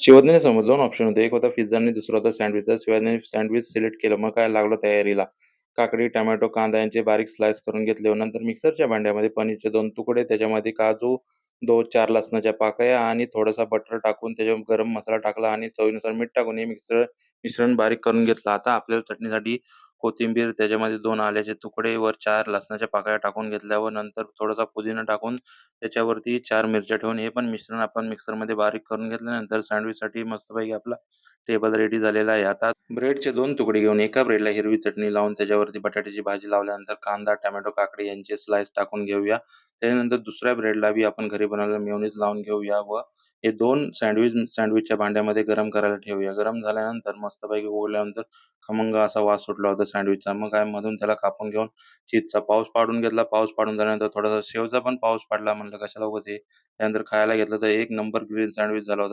शिवाजीने 2 option होते. एक होता पिझ्झा आणि दुसरा होता सँडविच. तर शिवाजीने सँडविच सिलेक्ट केलं. मग काय लागलं तयारीला. काकडी, टोमॅटो, कांदा यांचे बारीक स्लाइस करून घेतले. नंतर मिक्सरच्या भांड्यामध्ये पनीरचे 2 तुकडे, त्याच्यामध्ये काजू, 2-4 लसणाच्या पाकळ्या आणि थोडासा बटर टाकून त्याच्यावर गरम मसाला टाकला आणि चवीनुसार मीठ टाकून हे मिश्रण बारीक करून घेतलं. आता आपल्याला चटणीसाठी कोथिंबीर, त्याच्यामध्ये 2 आल्याचे तुकडे, वर 4 लसणाच्या पाकळ्या टाकून घेतल्या व नंतर थोडासा पुदिना टाकून त्याच्यावरती 4 मिरच्या ठेवून हे पण मिश्रण आपण मिक्सरमध्ये बारीक करून घेतल्यानंतर सँडविचसाठी मस्तपैकी आपला टेबल रेडी झालेला आहे. आता ब्रेडचे 2 तुकडे घेऊन एका ब्रेडला हिरवी चटणी लावून त्याच्यावरती बटाट्याची भाजी लावल्यानंतर कांदा, टोमॅटो, काकडी यांचे स्लाइस टाकून घेऊया. त्याच्यानंतर दुसऱ्या ब्रेडला बी आपण घरी बनवलेलं मेयोनीज लावून घेऊया व हे 2 सँडविचच्या भांड्यामध्ये गरम करायला ठेवूया. गरम झाल्यानंतर मस्तपैकी उघडल्यानंतर खमंग असा वास सुटला होता सँडविचचा. मग काय मधून त्याला कापून घेऊन चीजचा पाऊस पाडून घेतला. पाऊस पाडून झाल्यानंतर थोडासा शेवचा पण पाऊस पाडला. म्हणलं कशाला उगाच हे. त्यानंतर खायला घेतलं तर एक नंबर ग्रिल सँडविच झाला होता.